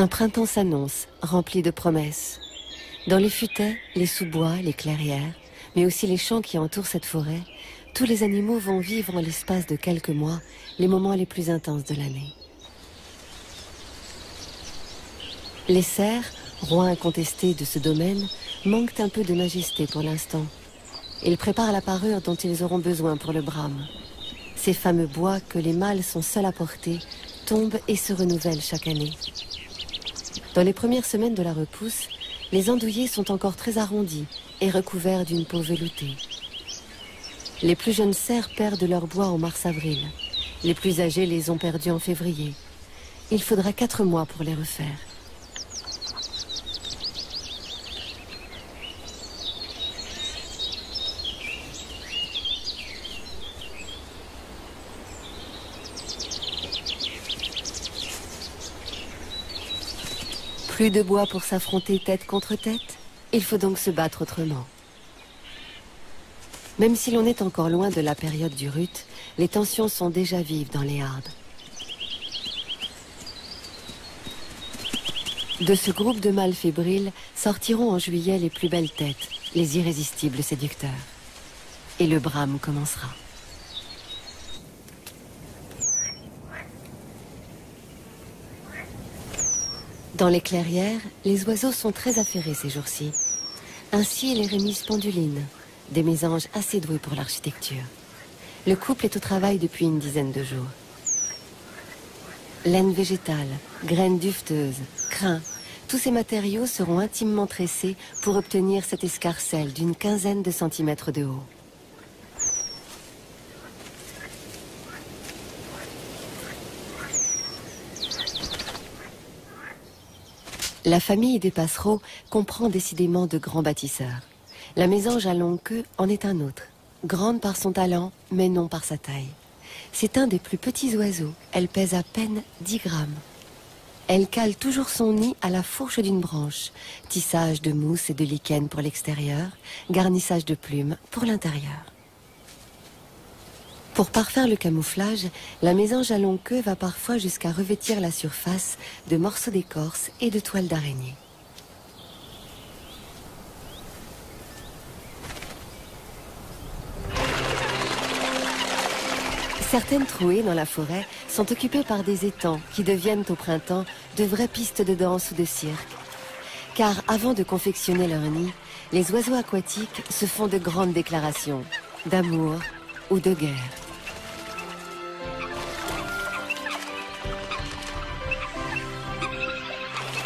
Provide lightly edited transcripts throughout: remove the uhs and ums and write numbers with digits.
Un printemps s'annonce, rempli de promesses. Dans les futaies, les sous-bois, les clairières, mais aussi les champs qui entourent cette forêt, tous les animaux vont vivre en l'espace de quelques mois les moments les plus intenses de l'année. Les cerfs, rois incontestés de ce domaine, manquent un peu de majesté pour l'instant. Ils préparent la parure dont ils auront besoin pour le brame. Ces fameux bois que les mâles sont seuls à porter tombent et se renouvellent chaque année. Dans les premières semaines de la repousse, les andouillers sont encore très arrondis et recouverts d'une peau veloutée. Les plus jeunes cerfs perdent leur bois en mars-avril. Les plus âgés les ont perdus en février. Il faudra 4 mois pour les refaire. Plus de bois pour s'affronter tête contre tête, il faut donc se battre autrement. Même si l'on est encore loin de la période du rut, les tensions sont déjà vives dans les Hardes. De ce groupe de mâles fébriles sortiront en juillet les plus belles têtes, les irrésistibles séducteurs. Et le brame commencera. Dans les clairières, les oiseaux sont très affairés ces jours-ci. Ainsi les rémises pendulines, des mésanges assez doués pour l'architecture. Le couple est au travail depuis une dizaine de jours. Laine végétale, graines duveteuses, crin, tous ces matériaux seront intimement tressés pour obtenir cette escarcelle d'une quinzaine de centimètres de haut. La famille des passereaux comprend décidément de grands bâtisseurs. La mésange à longue queue en est un autre, grande par son talent, mais non par sa taille. C'est un des plus petits oiseaux, elle pèse à peine 10 grammes. Elle cale toujours son nid à la fourche d'une branche, tissage de mousse et de lichen pour l'extérieur, garnissage de plumes pour l'intérieur. Pour parfaire le camouflage, la mésange à longue queue va parfois jusqu'à revêtir la surface de morceaux d'écorce et de toiles d'araignée. Certaines trouées dans la forêt sont occupées par des étangs qui deviennent au printemps de vraies pistes de danse ou de cirque. Car avant de confectionner leur nid, les oiseaux aquatiques se font de grandes déclarations d'amour ou de guerre.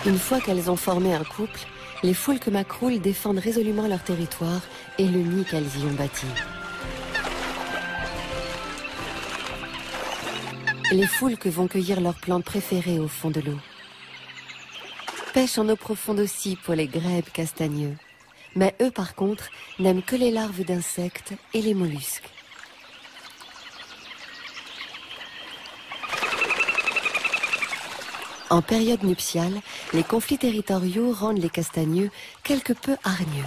Une fois qu'elles ont formé un couple, les foulques macroules défendent résolument leur territoire et le nid qu'elles y ont bâti. Les foulques vont cueillir leurs plantes préférées au fond de l'eau. Pêche en eau profonde aussi pour les grèbes castagneux. Mais eux, par contre, n'aiment que les larves d'insectes et les mollusques. En période nuptiale, les conflits territoriaux rendent les castagneux quelque peu hargneux.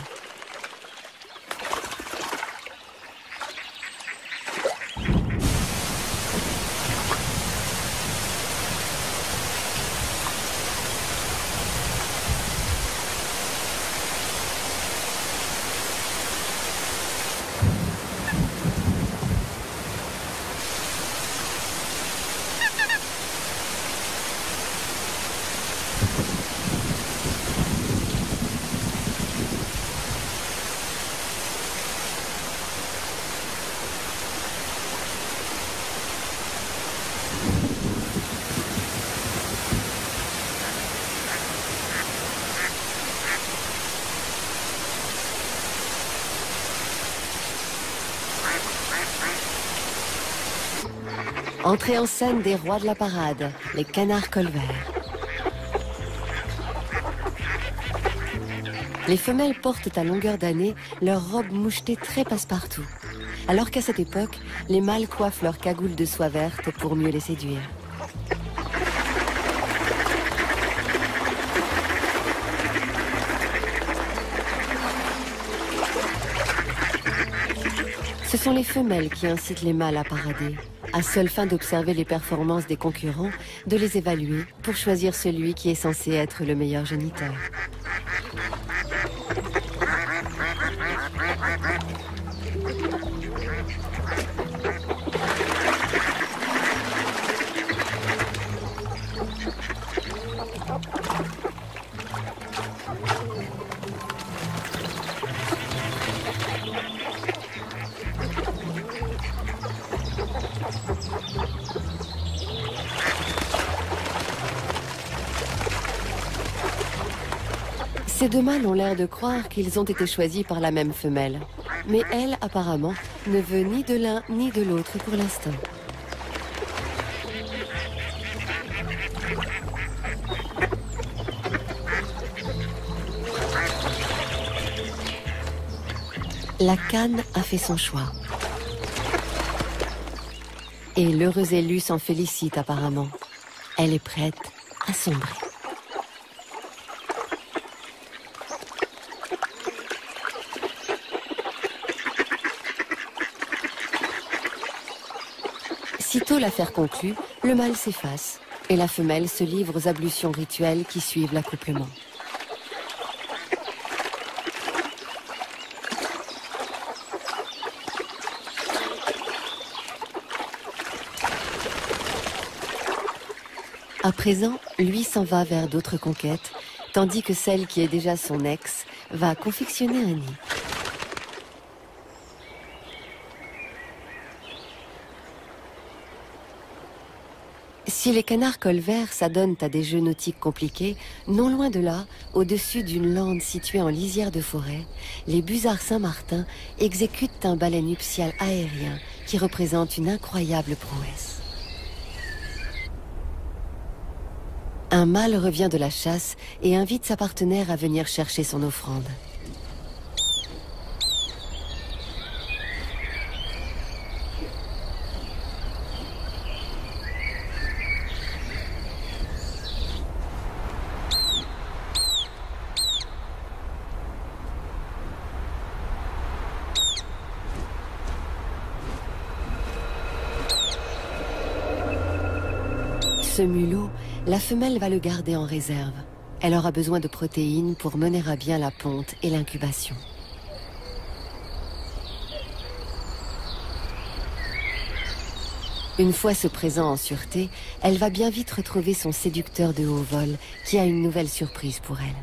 Entrée en scène des rois de la parade, les canards colverts. Les femelles portent à longueur d'année leurs robes mouchetées très passe-partout, alors qu'à cette époque, les mâles coiffent leurs cagoules de soie verte pour mieux les séduire. Ce sont les femelles qui incitent les mâles à parader. à seule fin d'observer les performances des concurrents, de les évaluer pour choisir celui qui est censé être le meilleur géniteur. Ces deux mâles ont l'air de croire qu'ils ont été choisis par la même femelle. Mais elle, apparemment, ne veut ni de l'un ni de l'autre pour l'instant. La canne a fait son choix. Et l'heureux élu s'en félicite apparemment. Elle est prête à sombrer. Sitôt l'affaire conclue, le mâle s'efface et la femelle se livre aux ablutions rituelles qui suivent l'accouplement. À présent, lui s'en va vers d'autres conquêtes, tandis que celle qui est déjà son ex va confectionner un nid. Si les canards colverts s'adonnent à des jeux nautiques compliqués, non loin de là, au-dessus d'une lande située en lisière de forêt, les busards Saint-Martin exécutent un ballet nuptial aérien qui représente une incroyable prouesse. Un mâle revient de la chasse et invite sa partenaire à venir chercher son offrande. Ce mulot, la femelle va le garder en réserve. Elle aura besoin de protéines pour mener à bien la ponte et l'incubation. Une fois ce présent en sûreté, elle va bien vite retrouver son séducteur de haut vol qui a une nouvelle surprise pour elle.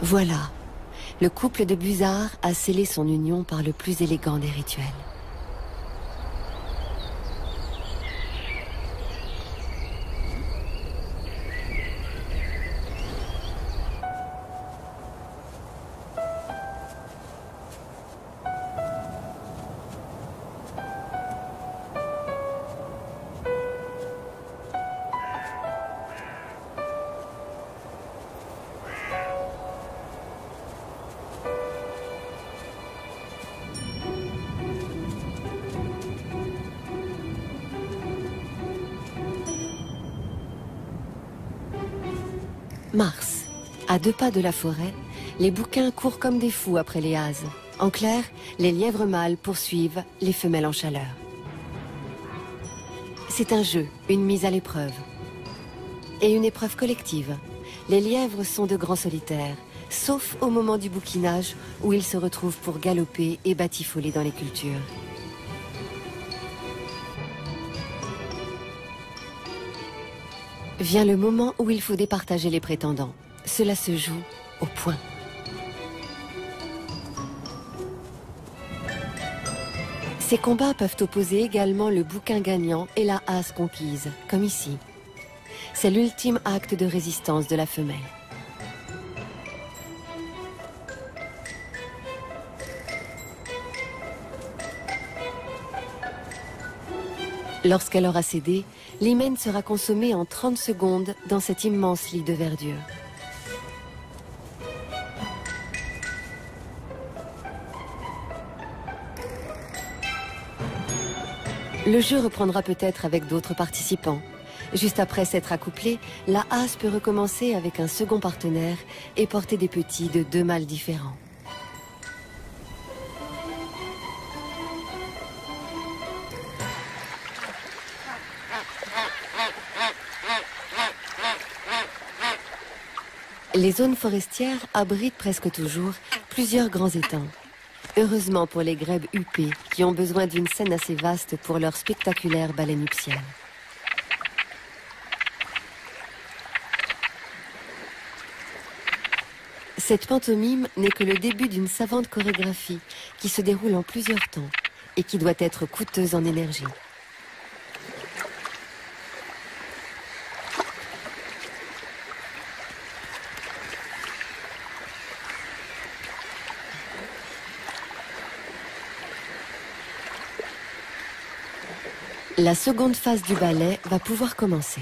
Voilà, le couple de busards a scellé son union par le plus élégant des rituels. Mars. À 2 pas de la forêt, les bouquins courent comme des fous après les haies. En clair, les lièvres mâles poursuivent les femelles en chaleur. C'est un jeu, une mise à l'épreuve. Et une épreuve collective. Les lièvres sont de grands solitaires, sauf au moment du bouquinage où ils se retrouvent pour galoper et batifoler dans les cultures. Vient le moment où il faut départager les prétendants. Cela se joue au point. Ces combats peuvent opposer également le bouquin gagnant et la hase conquise, comme ici. C'est l'ultime acte de résistance de la femelle. Lorsqu'elle aura cédé, l'hymen sera consommé en 30 secondes dans cet immense lit de verdure. Le jeu reprendra peut-être avec d'autres participants. Juste après s'être accouplée, la As peut recommencer avec un second partenaire et porter des petits de 2 mâles différents. Les zones forestières abritent presque toujours plusieurs grands étangs. Heureusement pour les grèbes huppées qui ont besoin d'une scène assez vaste pour leur spectaculaire ballet nuptial. Cette pantomime n'est que le début d'une savante chorégraphie qui se déroule en plusieurs temps et qui doit être coûteuse en énergie. La seconde phase du ballet va pouvoir commencer.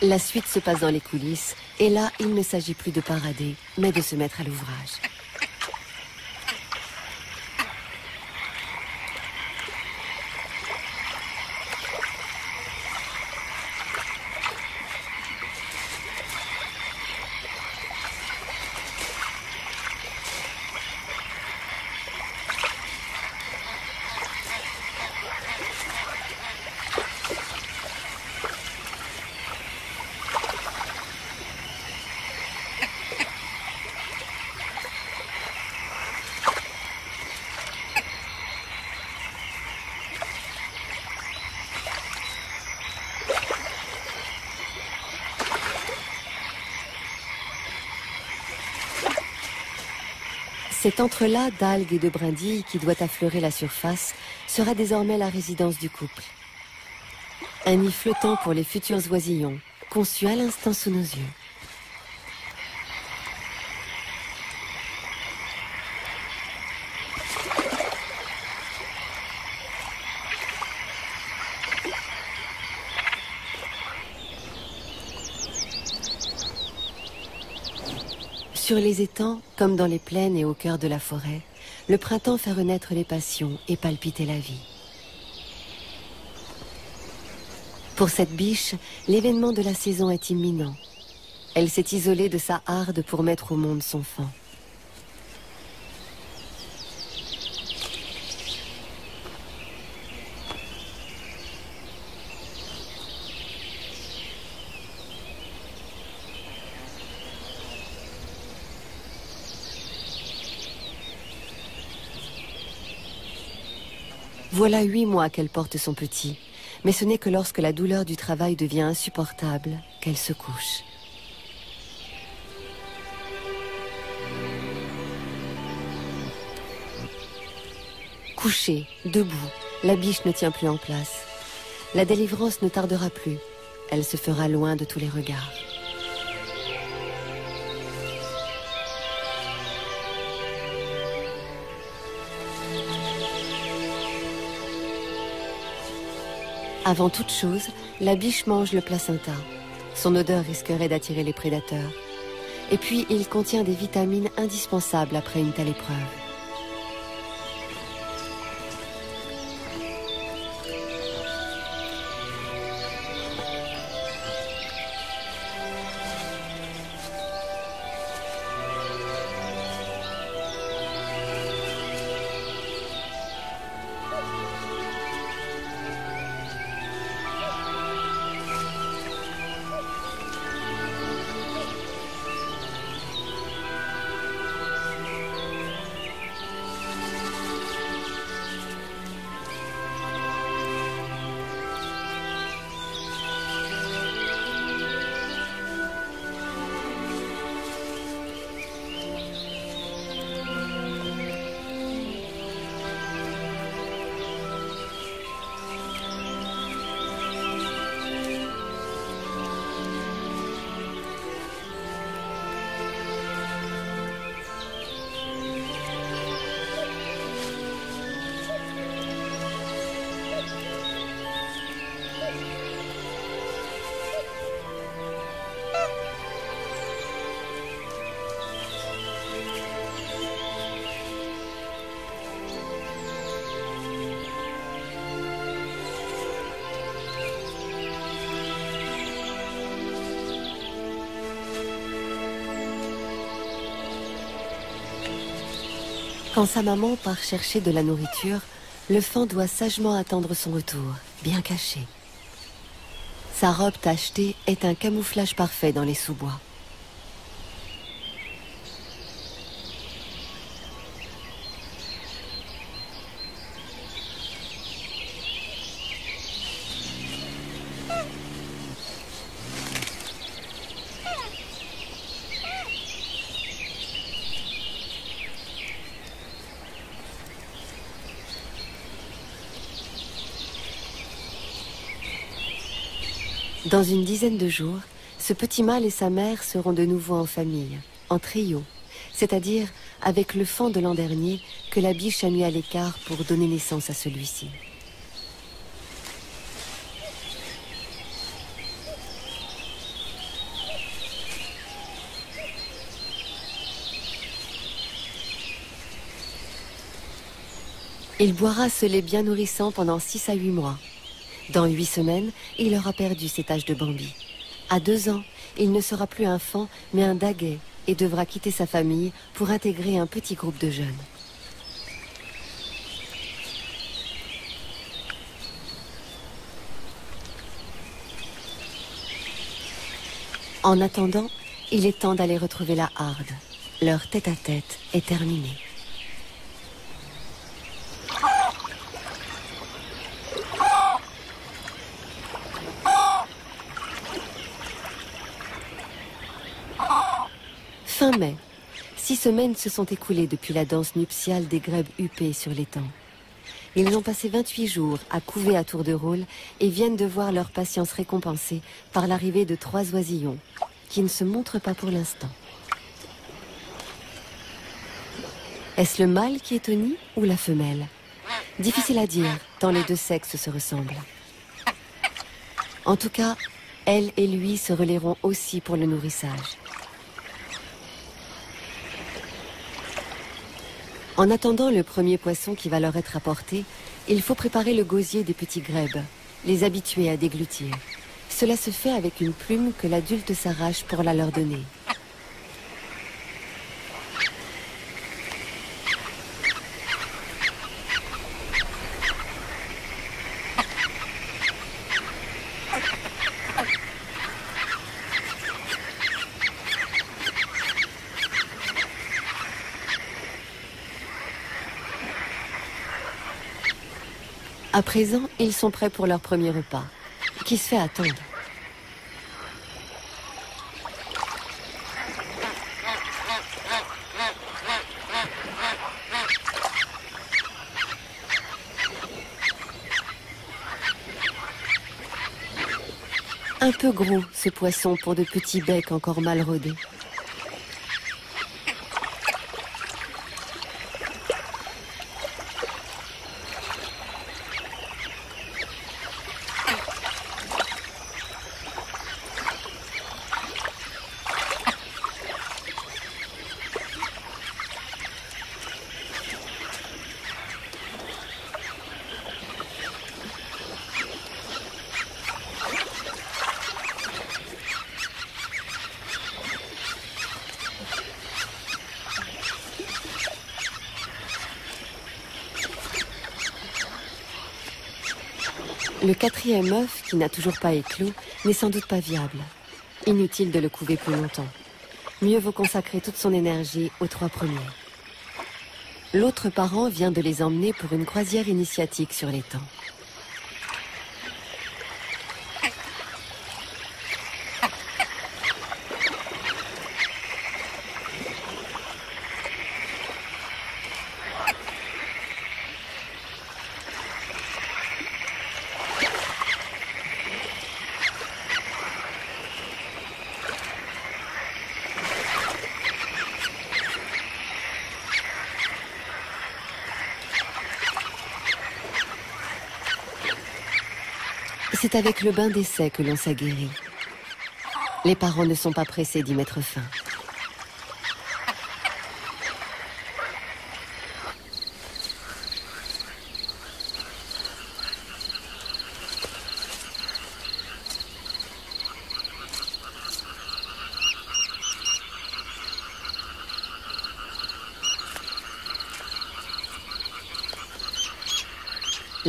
La suite se passe dans les coulisses, et là, il ne s'agit plus de parader, mais de se mettre à l'ouvrage. Cet entrelac d'algues et de brindilles qui doit affleurer la surface sera désormais la résidence du couple. Un nid flottant pour les futurs oisillons, conçu à l'instant sous nos yeux. Sur les étangs, comme dans les plaines et au cœur de la forêt, le printemps fait renaître les passions et palpiter la vie. Pour cette biche, l'événement de la saison est imminent. Elle s'est isolée de sa harde pour mettre au monde son faon. Voilà 8 mois qu'elle porte son petit, mais ce n'est que lorsque la douleur du travail devient insupportable qu'elle se couche. Couchée, debout, la biche ne tient plus en place. La délivrance ne tardera plus. Elle se fera loin de tous les regards. Avant toute chose, la biche mange le placenta. Son odeur risquerait d'attirer les prédateurs. Et puis, il contient des vitamines indispensables après une telle épreuve. Quand sa maman part chercher de la nourriture, le faon doit sagement attendre son retour, bien caché. Sa robe tachetée est un camouflage parfait dans les sous-bois. Dans une dizaine de jours, ce petit mâle et sa mère seront de nouveau en famille, en trio, c'est-à-dire avec le faon de l'an dernier que la biche a mis à l'écart pour donner naissance à celui-ci. Il boira ce lait bien nourrissant pendant 6 à 8 mois. Dans 8 semaines, il aura perdu ses taches de Bambi. À 2 ans, il ne sera plus un faon, mais un daguet, et devra quitter sa famille pour intégrer un petit groupe de jeunes. En attendant, il est temps d'aller retrouver la harde. Leur tête-à-tête est terminé. Fin mai. 6 semaines se sont écoulées depuis la danse nuptiale des grèbes huppées sur l'étang. Ils ont passé 28 jours à couver à tour de rôle et viennent de voir leur patience récompensée par l'arrivée de 3 oisillons, qui ne se montrent pas pour l'instant. Est-ce le mâle qui est au nid ou la femelle? Difficile à dire, tant les deux sexes se ressemblent. En tout cas, elle et lui se relaieront aussi pour le nourrissage. En attendant le premier poisson qui va leur être apporté, il faut préparer le gosier des petits grèbes, les habituer à déglutir. Cela se fait avec une plume que l'adulte s'arrache pour la leur donner. À présent, ils sont prêts pour leur premier repas, qui se fait attendre. Un peu gros, ce poisson, pour de petits becs encore mal rodés. Le quatrième œuf, qui n'a toujours pas éclos, n'est sans doute pas viable. Inutile de le couver plus longtemps. Mieux vaut consacrer toute son énergie aux 3 premiers. L'autre parent vient de les emmener pour une croisière initiatique sur l'étang. C'est avec le bain d'essai que l'on s'aguerrit. Les parents ne sont pas pressés d'y mettre fin.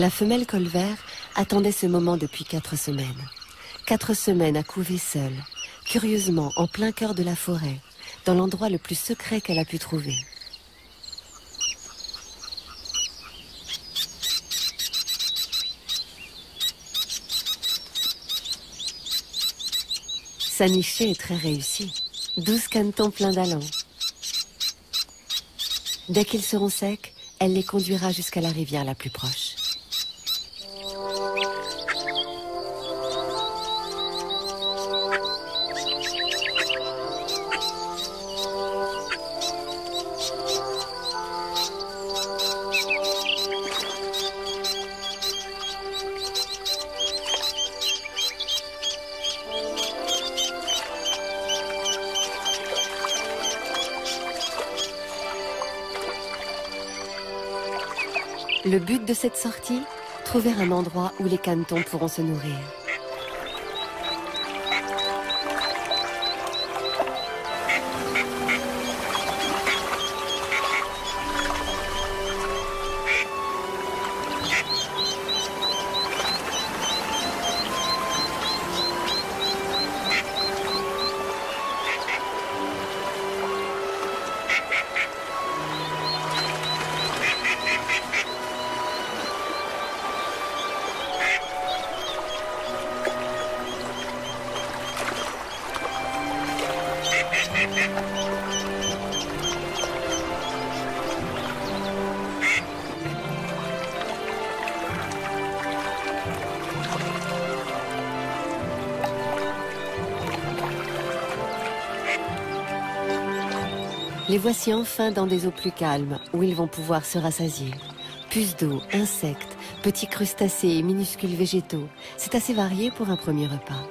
La femelle colvert attendait ce moment depuis 4 semaines. 4 semaines à couver seule, curieusement en plein cœur de la forêt, dans l'endroit le plus secret qu'elle a pu trouver. Sa nichée est très réussie. 12 canetons pleins d'allant. Dès qu'ils seront secs, elle les conduira jusqu'à la rivière la plus proche. Le but de cette sortie, trouver un endroit où les canetons pourront se nourrir. Les voici enfin dans des eaux plus calmes, où ils vont pouvoir se rassasier. Puces d'eau, insectes, petits crustacés et minuscules végétaux, c'est assez varié pour un premier repas.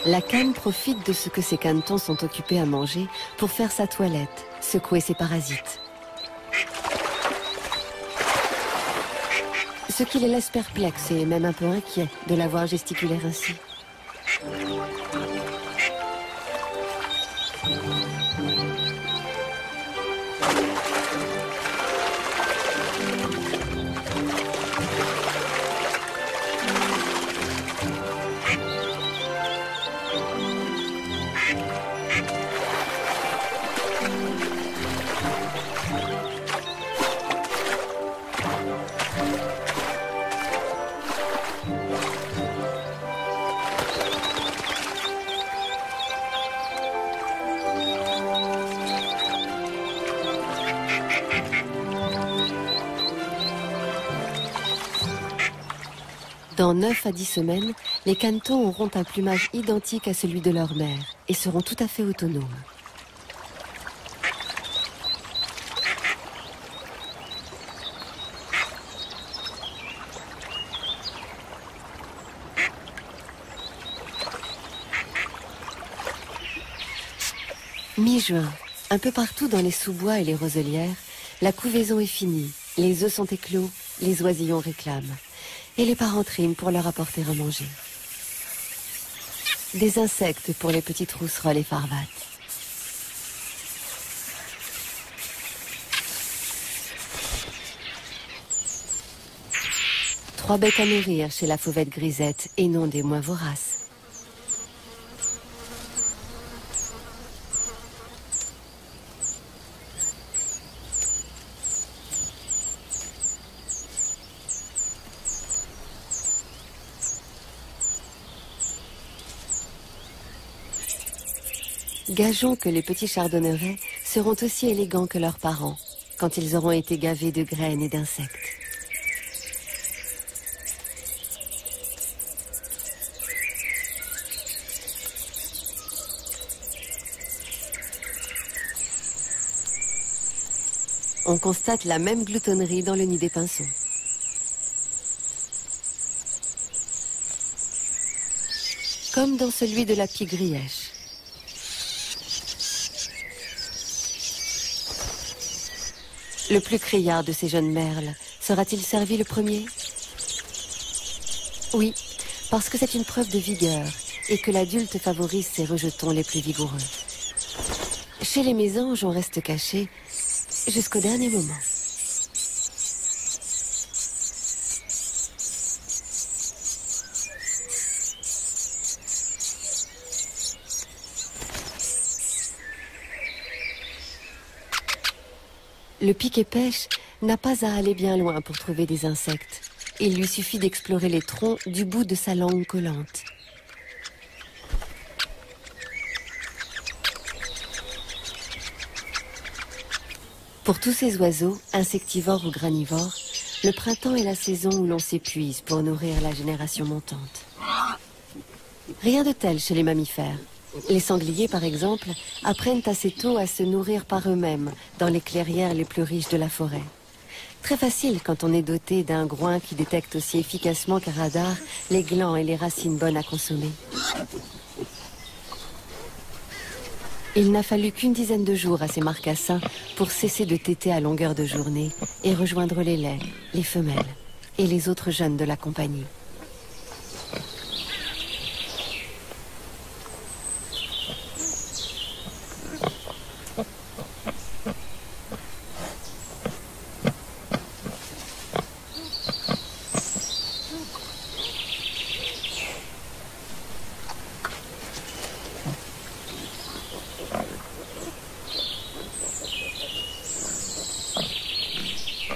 La canne profite de ce que ses canetons sont occupés à manger pour faire sa toilette, secouer ses parasites. Ce qui les laisse perplexes et même un peu inquiets de la voir gesticuler ainsi. Dans 9 à 10 semaines, les canetons auront un plumage identique à celui de leur mère et seront tout à fait autonomes. Mi-juin, un peu partout dans les sous-bois et les roselières, la couvaison est finie, les œufs sont éclos, les oisillons réclament. Et les parents triment pour leur apporter à manger. Des insectes pour les petites rousserolles et farvates. Trois bêtes à nourrir chez la fauvette grisette et non des moins voraces. Gageons que les petits chardonnerets seront aussi élégants que leurs parents, quand ils auront été gavés de graines et d'insectes. On constate la même gloutonnerie dans le nid des pinsons. Comme dans celui de la pie grièche. Le plus criard de ces jeunes merles sera-t-il servi le premier? Oui, parce que c'est une preuve de vigueur et que l'adulte favorise ses rejetons les plus vigoureux. Chez les mésanges, on reste caché jusqu'au dernier moment. Le piquet-pêche n'a pas à aller bien loin pour trouver des insectes. Il lui suffit d'explorer les troncs du bout de sa langue collante. Pour tous ces oiseaux, insectivores ou granivores, le printemps est la saison où l'on s'épuise pour nourrir la génération montante. Rien de tel chez les mammifères. Les sangliers, par exemple, apprennent assez tôt à se nourrir par eux-mêmes dans les clairières les plus riches de la forêt. Très facile quand on est doté d'un groin qui détecte aussi efficacement qu'un radar les glands et les racines bonnes à consommer. Il n'a fallu qu'une dizaine de jours à ces marcassins pour cesser de téter à longueur de journée et rejoindre les laits, les femelles et les autres jeunes de la compagnie.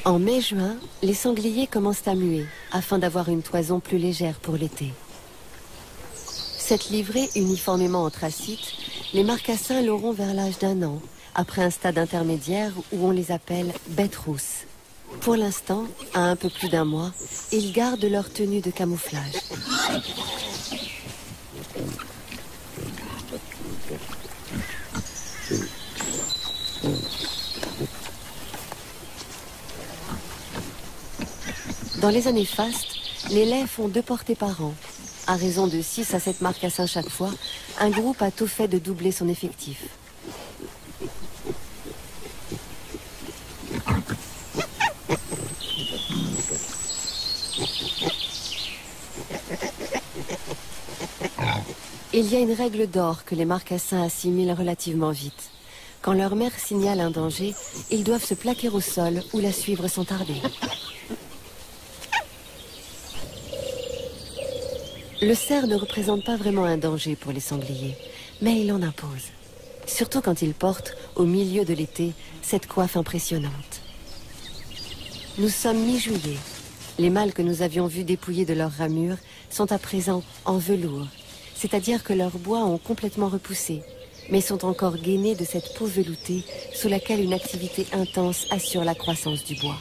En mai-juin, les sangliers commencent à muer, afin d'avoir une toison plus légère pour l'été. Cette livrée uniformément anthracite, les marcassins l'auront vers l'âge d'1 an, après un stade intermédiaire où on les appelle bêtes rousses. Pour l'instant, à un peu plus d'1 mois, ils gardent leur tenue de camouflage. Dans les années fastes, les laits font 2 portées par an. À raison de 6 à 7 marcassins chaque fois, un groupe a tôt fait de doubler son effectif. Il y a une règle d'or que les marcassins assimilent relativement vite. Quand leur mère signale un danger, ils doivent se plaquer au sol ou la suivre sans tarder. Le cerf ne représente pas vraiment un danger pour les sangliers, mais il en impose. Surtout quand il porte, au milieu de l'été, cette coiffe impressionnante. Nous sommes mi-juillet. Les mâles que nous avions vus dépouillés de leurs ramures sont à présent en velours, c'est-à-dire que leurs bois ont complètement repoussé, mais sont encore gainés de cette peau veloutée sous laquelle une activité intense assure la croissance du bois.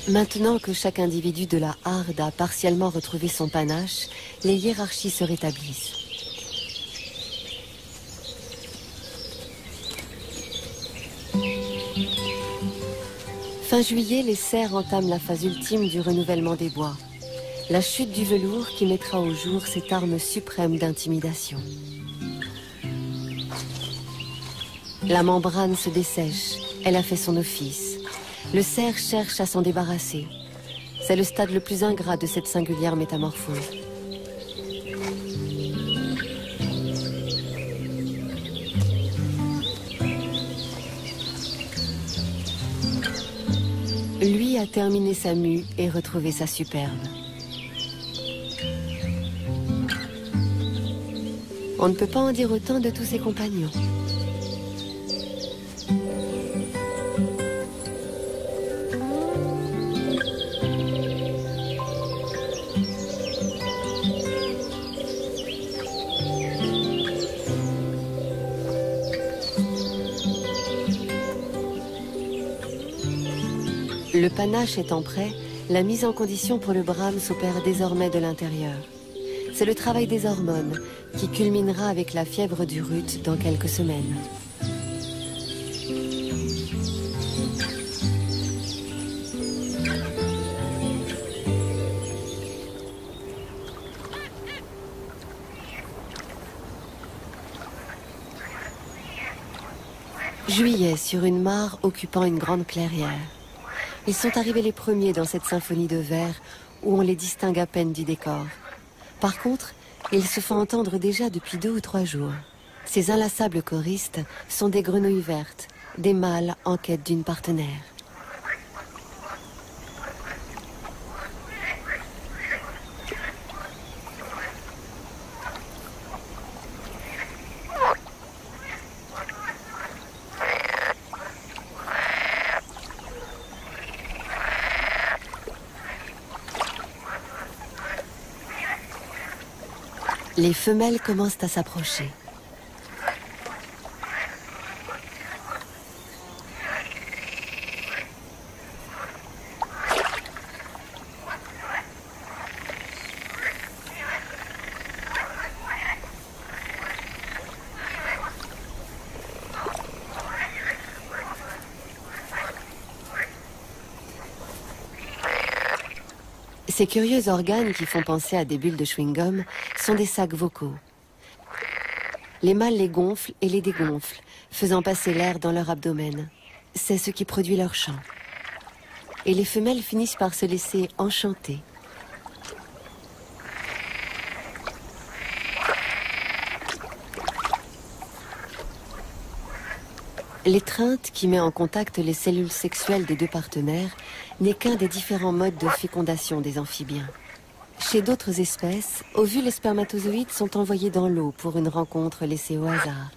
Maintenant que chaque individu de la harde a partiellement retrouvé son panache, les hiérarchies se rétablissent. Fin juillet, les cerfs entament la phase ultime du renouvellement des bois. La chute du velours qui mettra au jour cette arme suprême d'intimidation. La membrane se dessèche, elle a fait son office. Le cerf cherche à s'en débarrasser. C'est le stade le plus ingrat de cette singulière métamorphose. Lui a terminé sa mue et retrouvé sa superbe. On ne peut pas en dire autant de tous ses compagnons. Le panache étant prêt, la mise en condition pour le brame s'opère désormais de l'intérieur. C'est le travail des hormones qui culminera avec la fièvre du rut dans quelques semaines. Juillet sur une mare occupant une grande clairière. Ils sont arrivés les premiers dans cette symphonie de vers où on les distingue à peine du décor. Par contre, ils se font entendre déjà depuis 2 ou 3 jours. Ces inlassables choristes sont des grenouilles vertes, des mâles en quête d'une partenaire. Les femelles commencent à s'approcher. Ces curieux organes qui font penser à des bulles de chewing-gum sont des sacs vocaux. Les mâles les gonflent et les dégonflent, faisant passer l'air dans leur abdomen. C'est ce qui produit leur chant. Et les femelles finissent par se laisser enchanter. L'étreinte qui met en contact les cellules sexuelles des 2 partenaires n'est qu'un des différents modes de fécondation des amphibiens. Chez d'autres espèces, ovules et spermatozoïdes sont envoyés dans l'eau pour une rencontre laissée au hasard.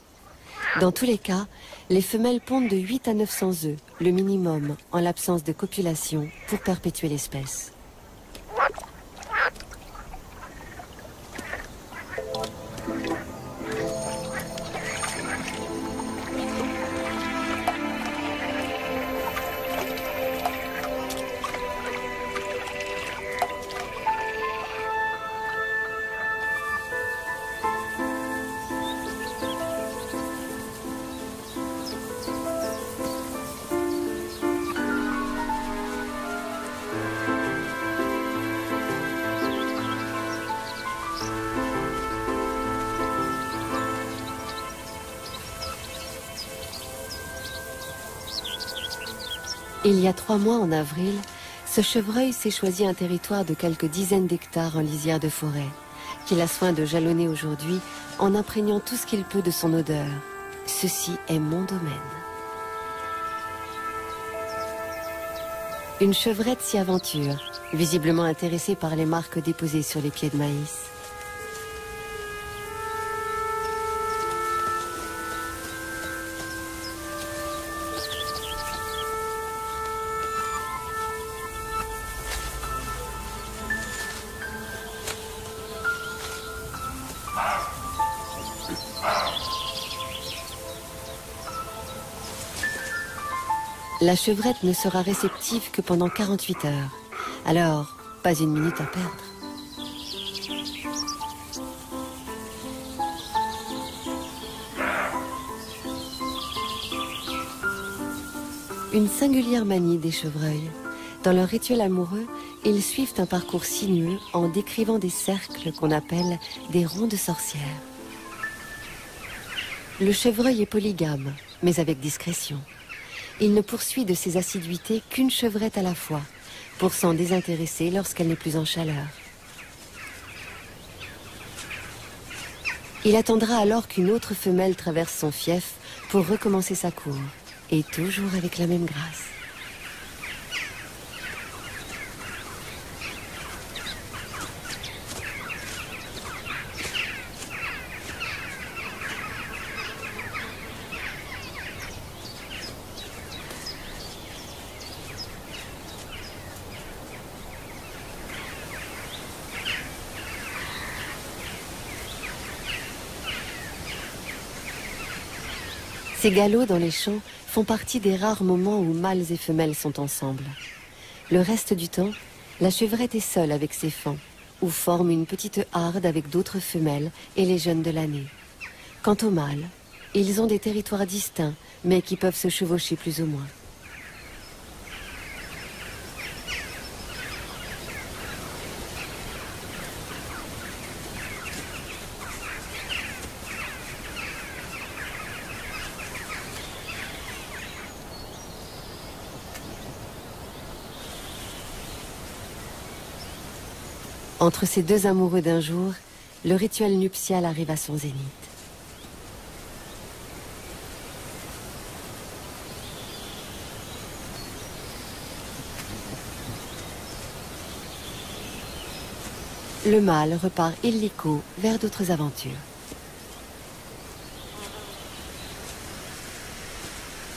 Dans tous les cas, les femelles pondent de 8 à 900 œufs, le minimum en l'absence de copulation, pour perpétuer l'espèce. Il y a 3 mois, en avril, ce chevreuil s'est choisi un territoire de quelques dizaines d'hectares en lisière de forêt, qu'il a soin de jalonner aujourd'hui en imprégnant tout ce qu'il peut de son odeur. Ceci est mon domaine. Une chevrette s'y aventure, visiblement intéressée par les marques déposées sur les pieds de maïs. La chevrette ne sera réceptive que pendant 48 heures. Alors, pas une minute à perdre. Une singulière manie des chevreuils. Dans leur rituel amoureux, ils suivent un parcours sinueux en décrivant des cercles qu'on appelle des ronds de sorcières. Le chevreuil est polygame, mais avec discrétion. Il ne poursuit de ses assiduités qu'une chevrette à la fois, pour s'en désintéresser lorsqu'elle n'est plus en chaleur. Il attendra alors qu'une autre femelle traverse son fief pour recommencer sa cour, et toujours avec la même grâce. Ces galops dans les champs font partie des rares moments où mâles et femelles sont ensemble. Le reste du temps, la chevrette est seule avec ses faons, ou forme une petite harde avec d'autres femelles et les jeunes de l'année. Quant aux mâles, ils ont des territoires distincts, mais qui peuvent se chevaucher plus ou moins. Entre ces deux amoureux d'un jour, le rituel nuptial arrive à son zénith. Le mâle repart illico vers d'autres aventures.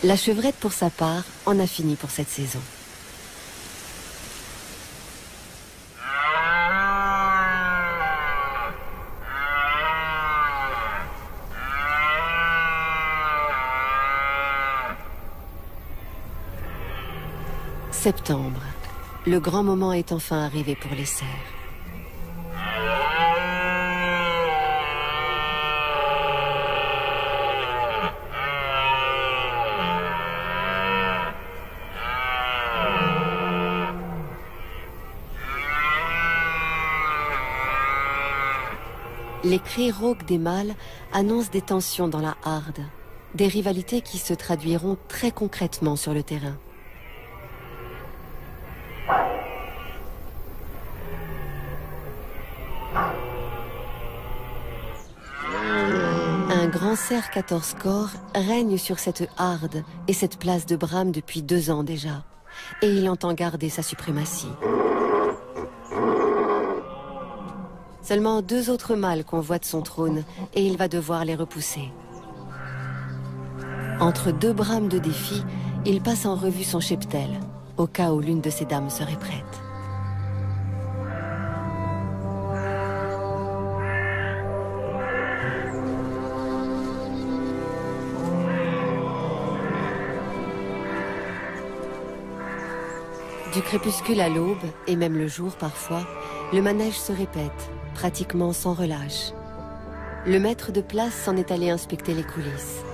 La chevrette, pour sa part, en a fini pour cette saison. Septembre. Le grand moment est enfin arrivé pour les cerfs. Les cris rauques des mâles annoncent des tensions dans la harde, des rivalités qui se traduiront très concrètement sur le terrain. Un grand cerf 14 corps règne sur cette harde et cette place de Bram depuis 2 ans déjà, et il entend garder sa suprématie. Seulement 2 autres mâles convoitent son trône et il va devoir les repousser. Entre 2 brames de défi, il passe en revue son cheptel, au cas où l'une de ses dames serait prête. Du crépuscule à l'aube, et même le jour parfois, le manège se répète, pratiquement sans relâche. Le maître de place s'en est allé inspecter les coulisses.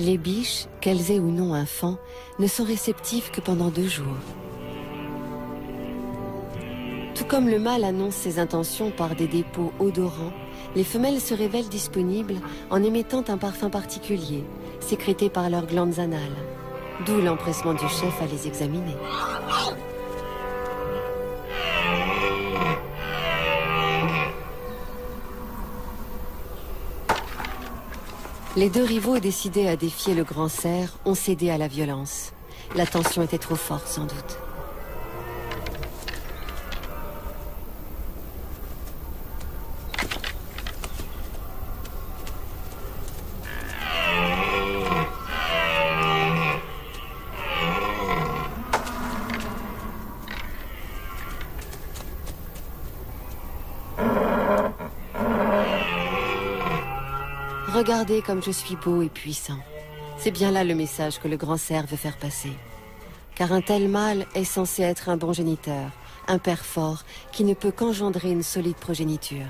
Les biches, qu'elles aient ou non un faon, ne sont réceptives que pendant 2 jours. Tout comme le mâle annonce ses intentions par des dépôts odorants, les femelles se révèlent disponibles en émettant un parfum particulier, sécrété par leurs glandes anales, d'où l'empressement du chef à les examiner. Les 2 rivaux décidés à défier le grand cerf ont cédé à la violence. La tension était trop forte sans doute. Regardez comme je suis beau et puissant. C'est bien là le message que le grand cerf veut faire passer. Car un tel mâle est censé être un bon géniteur, un père fort qui ne peut qu'engendrer une solide progéniture.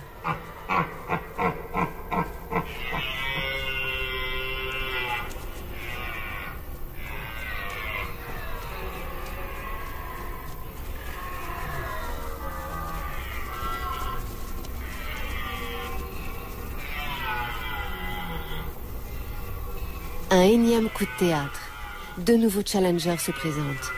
Un énième coup de théâtre. 2 nouveaux challengers se présentent.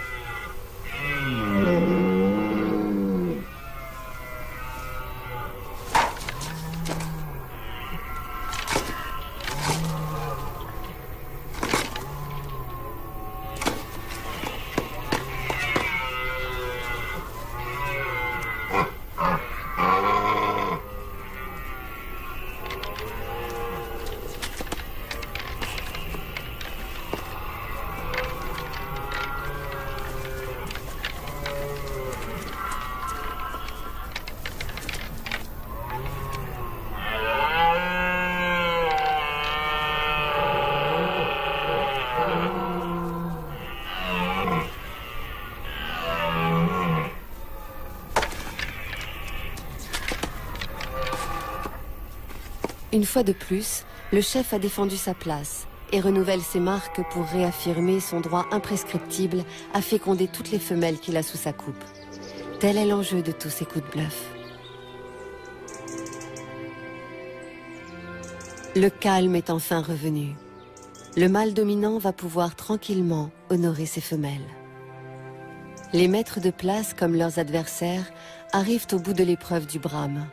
Une fois de plus, le chef a défendu sa place et renouvelle ses marques pour réaffirmer son droit imprescriptible à féconder toutes les femelles qu'il a sous sa coupe. Tel est l'enjeu de tous ces coups de bluff. Le calme est enfin revenu. Le mâle dominant va pouvoir tranquillement honorer ses femelles. Les maîtres de place, comme leurs adversaires, arrivent au bout de l'épreuve du brame.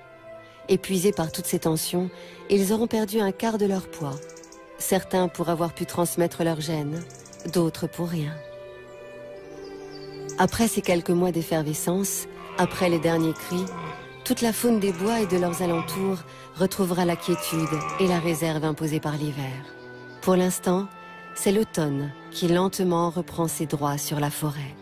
Épuisés par toutes ces tensions, ils auront perdu un quart de leur poids. Certains pour avoir pu transmettre leur gène, d'autres pour rien. Après ces quelques mois d'effervescence, après les derniers cris, toute la faune des bois et de leurs alentours retrouvera la quiétude et la réserve imposée par l'hiver. Pour l'instant, c'est l'automne qui lentement reprend ses droits sur la forêt.